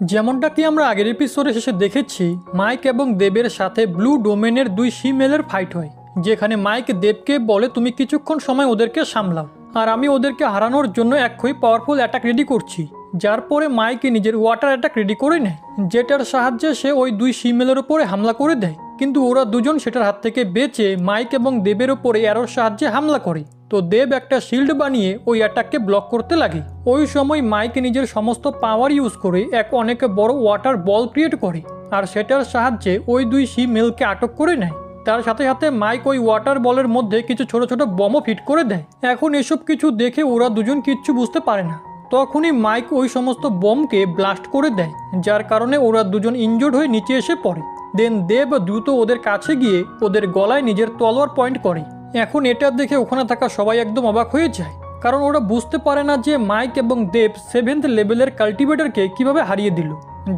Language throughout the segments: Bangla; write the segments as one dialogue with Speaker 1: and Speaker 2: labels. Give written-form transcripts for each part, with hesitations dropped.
Speaker 1: যেমনটা কি আমরা আগের এপিসোডে শেষে দেখেছি, মাইক এবং দেবের সাথে ব্লু ডোমেনের দুই শিমেলের ফাইট হয়, যেখানে মাইক দেবকে বলে তুমি কিছুক্ষণ সময় ওদেরকে সামলাও, আর আমি ওদেরকে হারানোর জন্য এক্ষুনি পাওয়ারফুল অ্যাটাক রেডি করছি। যার পরে মাইক নিজের ওয়াটার অ্যাটাক রেডি করে নেয়, যেটার সাহায্যে সে ওই দুই শিমেলের উপরে হামলা করে দেয়। কিন্তু ওরা দুজন সেটার হাত থেকে বেঁচে মাইক এবং দেবের উপরে অ্যারোর সাহায্যে হামলা করে। তো দেব একটা শিল্ড বানিয়ে ওই অ্যাটাককে ব্লক করতে লাগে। ওই সময় মাইক নিজের সমস্ত পাওয়ার ইউজ করে এক অনেক বড় ওয়াটার বল ক্রিয়েট করে, আর সেটার সাহায্যে ওই দুই শিমেলকে আটক করে নেয়। তার সাথে সাথে মাইক ওই ওয়াটার বলের মধ্যে কিছু ছোট ছোট বমও ফিট করে দেয়। এখন এসব কিছু দেখে ওরা দুজন কিচ্ছু বুঝতে পারে না। তখনই মাইক ওই সমস্ত বমকে ব্লাস্ট করে দেয়, যার কারণে ওরা দুজন ইনজোর্ড হয়ে নিচে এসে পড়ে। দেন দেব দ্রুত ওদের কাছে গিয়ে ওদের গলায় নিজের তলোয়ার পয়েন্ট করে। এখন এটা দেখে ওখানে থাকা সবাই একদম অবাক হয়ে যায়, কারণ ওরা বুঝতে পারে না যে মাইক এবং দেব 7th লেভেলের কাল্টিভেটরকে কিভাবে হারিয়ে দিল।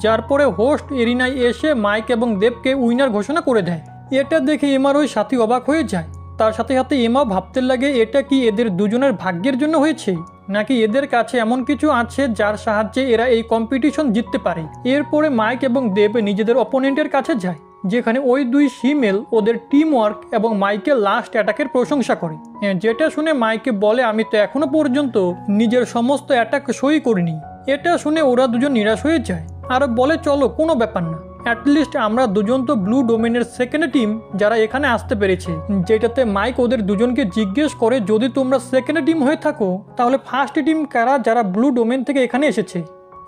Speaker 1: যার পরে হোস্ট এরিনায় এসে মাইক এবং দেবকে উইনার ঘোষণা করে দেয়। এটা দেখে এমার ওই সাথী অবাক হয়ে যায়। তার সাথে সাথে এমাও ভাবতে লাগে এটা কি এদের দুজনের ভাগ্যের জন্য হয়েছে, নাকি এদের কাছে এমন কিছু আছে যার সাহায্যে এরা এই কম্পিটিশন জিততে পারে। এরপরে মাইক এবং দেব নিজেদের অপোনেন্টের কাছে যায়, যেখানে ওই দুই শিমেল ওদের টিম ওয়ার্ক এবং মাইকের লাস্ট অ্যাটাকের প্রশংসা করে। যেটা শুনে মাইকে বলে আমি তো এখনো পর্যন্ত নিজের সমস্ত অ্যাটাক সই করিনি। এটা শুনে ওরা দুজন নিরাশ হয়ে যায় আর বলে চলো কোনো ব্যাপার না, অ্যাটলিস্ট আমরা দুজন তো ব্লু ডোমেনের সেকেন্ড টিম যারা এখানে আসতে পেরেছে। যেটাতে মাইক ওদের দুজনকে জিজ্ঞেস করে যদি তোমরা সেকেন্ড টিম হয়ে থাকো তাহলে ফার্স্ট টিম কারা যারা ব্লু ডোমেন থেকে এখানে এসেছে।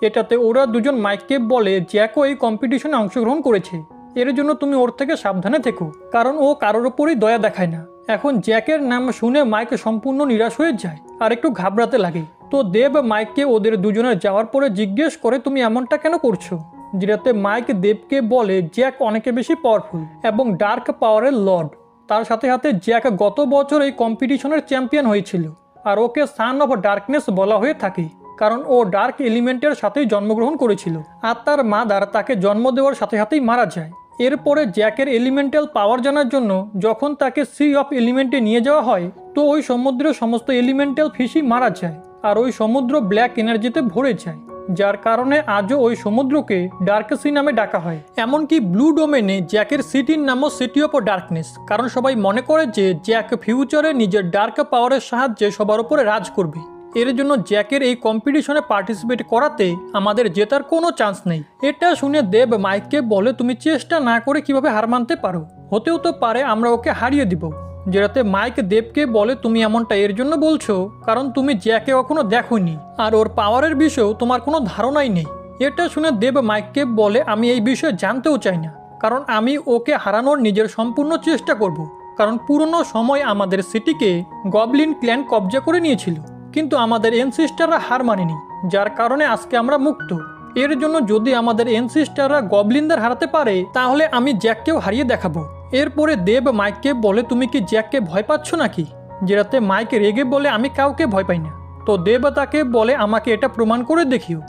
Speaker 1: এটাতে ওরা দুজন মাইককে বলে জ্যাকও এই কম্পিটিশনে অংশগ্রহণ করেছে, এর জন্য তুমি ওর থেকে সাবধানে থেকো, কারণ ও কারোর ওপরই দয়া দেখায় না। এখন জ্যাকের নাম শুনে মাইক সম্পূর্ণ নিরাশ হয়ে যায় আর একটু ঘাবড়াতে লাগে। তো দেব মাইককে ওদের দুজনের যাওয়ার পরে জিজ্ঞেস করে তুমি এমনটা কেন করছো, যেটাতে মাইক দেবকে বলে জ্যাক অনেক বেশি পাওয়ারফুল এবং ডার্ক পাওয়ারের লর্ড। তার সাথে সাথে জ্যাক গত বছর এই কম্পিটিশনের চ্যাম্পিয়ন হয়েছিল, আর ওকে সান অফ ডার্কনেস বলা হয়ে থাকে, কারণ ও ডার্ক এলিমেন্টের সাথেই জন্মগ্রহণ করেছিল, আর তার মাদার তাকে জন্ম দেওয়ার সাথে সাথেই মারা যায়। এরপরে জ্যাকের এলিমেন্টাল পাওয়ার জানার জন্য যখন তাকে সি অফ এলিমেন্টে নিয়ে যাওয়া হয়, তো ওই সমুদ্রের সমস্ত এলিমেন্টাল ফিশই মারা যায়, আর ওই সমুদ্র ব্ল্যাক এনার্জিতে ভরে যায়, যার কারণে আজও ওই সমুদ্রকে ডার্ক সি নামে ডাকা হয়। এমনকি ব্লু ডোমেনে জ্যাকের সিটির নামও সিটি অফ ডার্কনেস, কারণ সবাই মনে করে যে জ্যাক ফিউচারে নিজের ডার্ক পাওয়ারের সাহায্যে সবার উপরে রাজ করবে। এর জন্য জ্যাকের এই কম্পিটিশনে পার্টিসিপেট করাতে আমাদের জেতার কোনো চান্স নেই। এটা শুনে দেব মাইককে বলে তুমি চেষ্টা না করে কিভাবে হার মানতে পারো, হতেও তো পারে আমরা ওকে হারিয়ে দিব। যেটাতে মাইক দেবকে বলে তুমি এমনটা এর জন্য বলছো কারণ তুমি জ্যাকে কখনো দেখোনি, আর ওর পাওয়ারের বিষয়েও তোমার কোনো ধারণাই নেই। এটা শুনে দেব মাইককে বলে আমি এই বিষয়ে জানতেও চাই না, কারণ আমি ওকে হারানোর নিজের সম্পূর্ণ চেষ্টা করব, কারণ পুরনো সময় আমাদের সিটিকে গবলিন ক্ল্যান কবজা করে নিয়েছিল, কিন্তু আমাদের এনসিস্টাররা হার মানেনি, যার কারণে আজকে আমরা মুক্ত। এর জন্য যদি আমাদের এনসিস্টাররা গবলিনদের হারাতে পারে তাহলে আমি জ্যাককেও হারিয়ে দেখাবো। এরপরে দেব মাইককে বলে তুমি কি জ্যাককে ভয় পাচ্ছ নাকি, যেটাতে মাইক রেগে বলে আমি কাউকে ভয় পাই না। তো দেব তাকে বলে আমাকে এটা প্রমাণ করে দেখিও।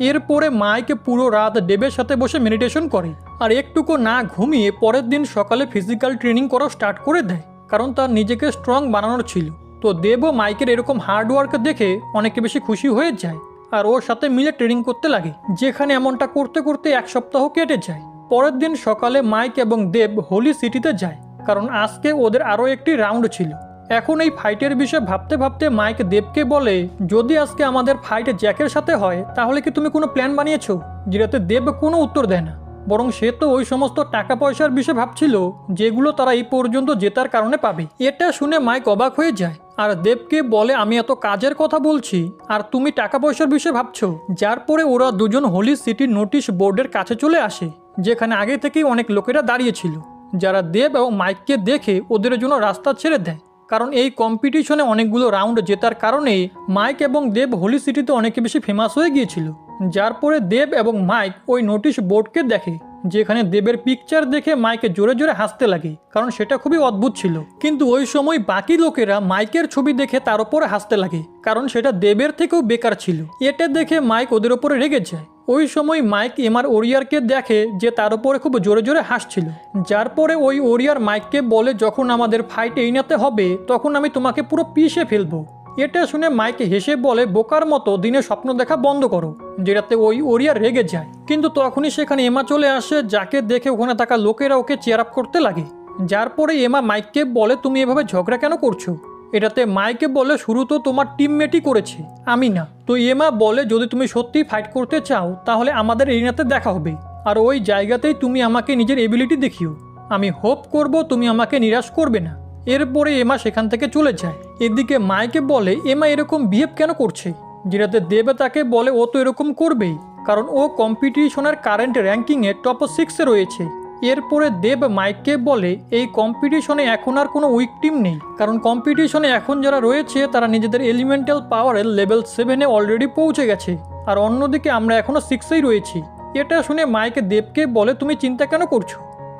Speaker 1: এরপরে মাইক পুরো রাত দেবের সাথে বসে মেডিটেশন করে, আর একটুকু না ঘুমিয়ে পরের দিন সকালে ফিজিক্যাল ট্রেনিং করা স্টার্ট করে দেয়, কারণ তার নিজেকে স্ট্রং বানানোর ছিল। তো দেব মাইকের এরকম হার্ডওয়ার্ক দেখে অনেক বেশি খুশি হয়ে যায়, আর ওর সাথে মিলে ট্রেনিং করতে লাগে, যেখানে এমনটা করতে করতে এক সপ্তাহ কেটে যায়। পরের দিন সকালে মাইক এবং দেব হোলি সিটিতে যায়, কারণ আজকে ওদের আরও একটি রাউন্ড ছিল। এখন এই ফাইটের বিষয়ে ভাবতে ভাবতে মাইক দেবকে বলে যদি আজকে আমাদের ফাইট জ্যাকের সাথে হয় তাহলে কি তুমি কোনো প্ল্যান বানিয়েছো, যেটাতে দেব কোনো উত্তর দেয় না, বরং সে তো ওই সমস্ত টাকা পয়সার বিষয়ে ভাবছিল যেগুলো তারা এই পর্যন্ত জেতার কারণে পাবে। এটা শুনে মাইক অবাক হয়ে যায় আর দেবকে বলে আমি এত কাজের কথা বলছি আর তুমি টাকা পয়সার বিষয়ে ভাবছো। যার পরে ওরা দুজন হোলি সিটির নোটিশ বোর্ডের কাছে চলে আসে, যেখানে আগে থেকেই অনেক লোকেরা দাঁড়িয়েছিল, যারা দেব এবং মাইককে দেখে ওদের জন্য রাস্তা ছেড়ে দেয়, কারণ এই কম্পিটিশনে অনেকগুলো রাউন্ড জেতার কারণে মাইক এবং দেব হোলি সিটিতে অনেক বেশি ফেমাস হয়ে গিয়েছিল। যার পরে দেব এবং মাইক ওই নোটিশ বোর্ডকে দেখে, যেখানে দেবের পিকচার দেখে মাইকে জোরে জোরে হাসতে লাগে, কারণ সেটা খুবই অদ্ভুত ছিল। কিন্তু ওই সময় বাকি লোকেরা মাইকের ছবি দেখে তার উপরে হাসতে লাগে, কারণ সেটা দেবের থেকেও বেকার ছিল। এটা দেখে মাইক ওদের ওপরে রেগে যায়। ওই সময় মাইক এমার ওরিয়ারকে দেখে যে তার উপরে খুব জোরে জোরে হাসছিল, যার পরে ওই ওরিয়ার মাইককে বলে যখন আমাদের ফাইট এইনাতে হবে তখন আমি তোমাকে পুরো পিষে ফেলবো। এটা শুনে মাইক হেসে বলে, বোকার মতো দিনে স্বপ্ন দেখা বন্ধ করো, যেটাতে ওই ওরিয়ার রেগে যায়। কিন্তু তখনই সেখানে এমা চলে আসে, যাকে দেখে ওখানে থাকা লোকেরা ওকে চেয়ার আপ করতে লাগে। যার পরে এমা মাইককে বলে, তুমি এভাবে ঝগড়া কেন করছো? এটাতে মাইকে বলে, শুরু তো তোমার টিমমেটই করেছে, আমি না। তো এমা বলে, যদি তুমি সত্যিই ফাইট করতে চাও তাহলে আমাদের এরিনাতে দেখা হবে, আর ওই জায়গাতেই তুমি আমাকে নিজের এবিলিটি দেখিও। আমি হোপ করব তুমি আমাকে নিরাশ করবে না। এরপরে এমা সেখান থেকে চলে যায়। এদিকে মাইকে বলে, এমা এরকম বিহেভ কেন করছে? যেটাতে দেব তাকে বলে, ও তো এরকম করবেই, কারণ ও কম্পিটিশনের কারেন্ট র্যাঙ্কিংয়ে টপ 6-এ রয়েছে। এরপরে দেব মাইককে বলে, এই কম্পিটিশনে এখন আর কোনো উইক টিম নেই, কারণ কম্পিটিশনে এখন যারা রয়েছে তারা নিজেদের এলিমেন্টাল পাওয়ারের লেভেল 7-এ অলরেডি পৌঁছে গেছে, আর অন্যদিকে আমরা এখনও 6-এই রয়েছি। এটা শুনে মাইক দেবকে বলে, তুমি চিন্তা কেন করছো?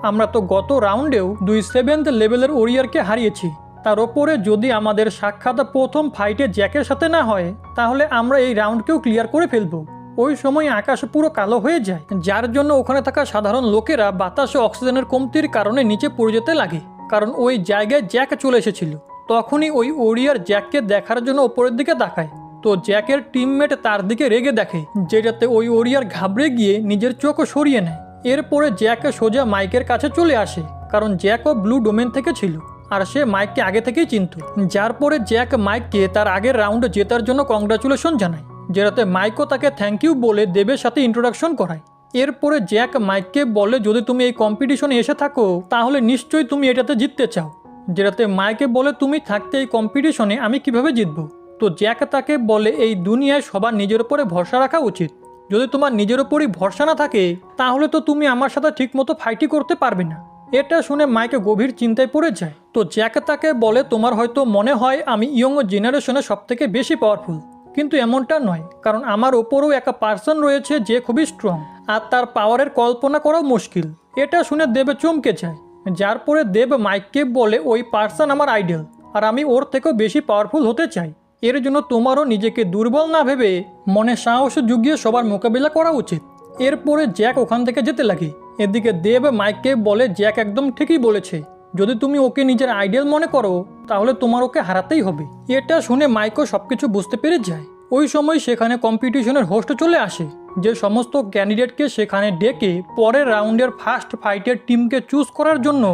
Speaker 1: আমরা তো গত রাউন্ডেও 2 7th লেভেলের ওরিয়ারকে হারিয়েছি। তার ওপরে যদি আমাদের সাক্ষাৎ প্রথম ফাইটে জ্যাকের সাথে না হয় তাহলে আমরা এই রাউন্ডকেও ক্লিয়ার করে ফেলবো। ওই সময় আকাশ পুরো কালো হয়ে যায়, যার জন্য ওখানে থাকা সাধারণ লোকেরা বাতাসে অক্সিজেনের কমতির কারণে নিচে পড়ে যেতে লাগে, কারণ ওই জায়গায় জ্যাক চলে এসেছিল। তখনই ওই ওরিয়ার জ্যাককে দেখার জন্য ওপরের দিকে তাকায়, তো জ্যাকের টিমমেট তার দিকে রেগে দেখে, যেটাতে ওই ওরিয়ার ঘাবড়ে গিয়ে নিজের চোখও সরিয়ে নেয়। এরপরে জ্যাক সোজা মাইকের কাছে চলে আসে, কারণ জ্যাকও ব্লু ডোমেন থেকে ছিল, আর সে মাইককে আগে থেকেই চিনত। যার পরে জ্যাক মাইককে তার আগের রাউন্ডে জেতার জন্য কংগ্রাচুলেশন জানায়, যেটাতে মাইকও তাকে থ্যাংক ইউ বলে দেবের সাথে ইন্ট্রোডাকশন করায়। এরপরে জ্যাক মাইককে বলে, যদি তুমি এই কম্পিটিশনে এসে থাকো তাহলে নিশ্চয়ই তুমি এটাতে জিততে চাও। যেটাতে মাইকে বলে, তুমি থাকতে এই কম্পিটিশনে আমি কিভাবে জিতবো? তো জ্যাক তাকে বলে, এই দুনিয়ায় সবার নিজের উপরে ভরসা রাখা উচিত। যদি তোমার নিজের উপরই ভরসা না থাকে তাহলে তো তুমি আমার সাথে ঠিকমতো ফাইটই করতে পারবে না। এটা শুনে মাইকে গভীর চিন্তায় পড়ে যায়। তো জ্যাক তাকে বলে, তোমার হয়তো মনে হয় আমি ইয়ং জেনারেশনে সবথেকে বেশি পাওয়ারফুল, কিন্তু এমনটা নয়, কারণ আমার ওপরেও একটা পার্সন রয়েছে যে খুবই স্ট্রং, আর তার পাওয়ারের কল্পনা করাও মুশকিল। এটা শুনে দেব চমকে যায়। যার পরে দেব মাইককে বলে, ওই পার্সন আমার আইডল, আর আমি ওর থেকেও বেশি পাওয়ারফুল হতে চাই। এর জন্য তোমারও নিজেকে দুর্বল না ভেবে মনে সাহস জুগিয়ে সবার মোকাবিলা করা উচিত। এরপরে জ্যাক ওখান থেকে যেতে লাগে। এদিকে দেব মাইককে বলে, জ্যাক একদম ঠিকই বলেছে, যদি তুমি ওকে নিজের আইডল মনে করো তাহলে তোমার ওকে হারাতেই হবে। এটা শুনে মাইকও সবকিছু বুঝতে পেরে যায়। ওই সময় সেখানে কম্পিটিশনের হোস্ট চলে আসে, যে সমস্ত ক্যান্ডিডেটকে সেখানে ডেকে পরের রাউন্ডের ফার্স্ট ফাইটের টিমকে চুজ করার জন্য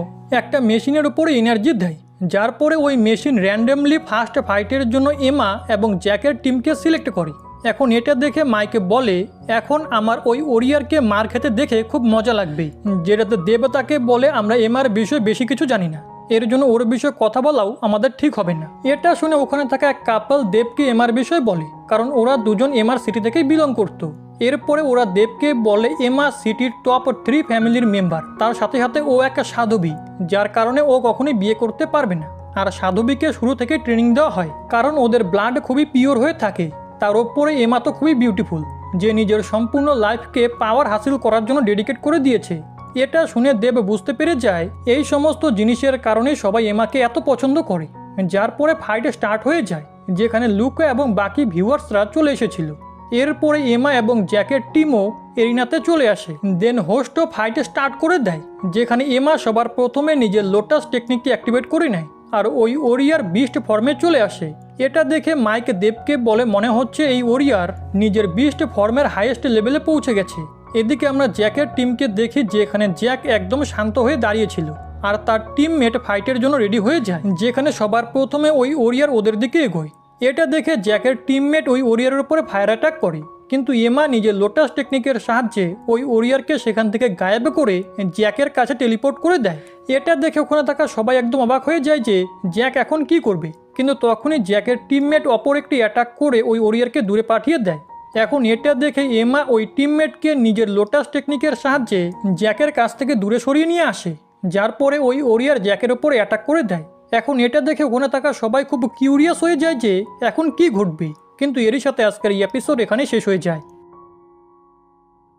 Speaker 1: একটা মেশিনের উপরে এনার্জি দেয়। যার পরে ওই মেশিন র্যান্ডমলি ফার্স্ট ফাইটের জন্য এমা এবং জ্যাকের টিমকে সিলেক্ট করে। এখন এটা দেখে মাইকে বলে, এখন আমার ওই ওরিয়ারকে মার খেতে দেখে খুব মজা লাগবে। যেটাতে দেবতাকে বলে, আমরা এমার বিষয়ে বেশি কিছু জানি না, এর জন্য ওর বিষয়ে কথা বলাও আমাদের ঠিক হবে না। এটা শুনে ওখানে থাকা এক কাপল দেবকে এমার বিষয়ে বলে, কারণ ওরা দুজন এমার সিটি থেকেই বিলং করতো। এরপরে ওরা দেবকে বলে, এমা সিটির টপ 3 ফ্যামিলির মেম্বার, তার সাথে সাথে ও একটা সাধবী, যার কারণে ও কখনোই বিয়ে করতে পারবে না। আর সাধবীকে শুরু থেকে ট্রেনিং দেওয়া হয়, কারণ ওদের ব্লাড খুবই পিওর হয়ে থাকে। তার ওপরে এমা তো খুবই বিউটিফুল, যে নিজের সম্পূর্ণ লাইফকে পাওয়ার হাসিল করার জন্য ডেডিকেট করে দিয়েছে। এটা শুনে দেব বুঝতে পেরে যায় এই সমস্ত জিনিসের কারণে সবাই এমাকে এত পছন্দ করে। যার পরে ফাইট স্টার্ট হয়ে যায়, যেখানে লুকা এবং বাকি ভিউয়ার্সরা চলে এসেছিল। এরপরে এমা এবং জ্যাকের টিমও এরিনাতে চলে আসে। দেন হোস্টও ফাইট স্টার্ট করে দেয়, যেখানে এমা সবার প্রথমে নিজের লোটাস টেকনিকটি অ্যাক্টিভেট করে নেয়, আর ওই ওরিয়ার বিস্ট ফর্মে চলে আসে। এটা দেখে মাইক দেবকে বলে, মনে হচ্ছে এই ওরিয়ার নিজের বিস্ট ফর্মের হাইয়েস্ট লেভেলে পৌঁছে গেছে। এদিকে আমরা জ্যাকের টিমকে দেখি, যেখানে জ্যাক একদম শান্ত হয়ে দাঁড়িয়েছিল, আর তার টিমমেট ফাইটের জন্য রেডি হয়ে যায়, যেখানে সবার প্রথমে ওই ওরিয়ার ওদের দিকে এগোয়। এটা দেখে জ্যাকের টিমমেট ওই ওরিয়ারের উপরে ফায়ার অ্যাটাক করে, কিন্তু এমা নিজের লোটাস টেকনিকের সাহায্যে ওই ওরিয়ারকে সেখান থেকে গায়েব করে জ্যাকের কাছে টেলিপোর্ট করে দেয়। এটা দেখে ওখানে থাকা সবাই একদম অবাক হয়ে যায় যে জ্যাক এখন কি করবে, কিন্তু তখনই জ্যাকের টিমমেট অপর একটি অ্যাটাক করে ওই ওরিয়ারকে দূরে পাঠিয়ে দেয়। এখন এটা দেখে এমা ওই টিমমেটকে নিজের লোটাস টেকনিকের সাহায্যে জ্যাকের কাছ থেকে দূরে সরিয়ে নিয়ে আসে, যার পরে ওই ওরিয়ার জ্যাকের ওপরে অ্যাটাক করে দেয়। এখন এটা দেখে ওখানে থাকা সবাই খুব কিউরিয়াস হয়ে যায় যে এখন কি ঘটবে, কিন্তু এরই সাথে আজকের এই এপিসোড এখানে শেষ হয়ে যায়।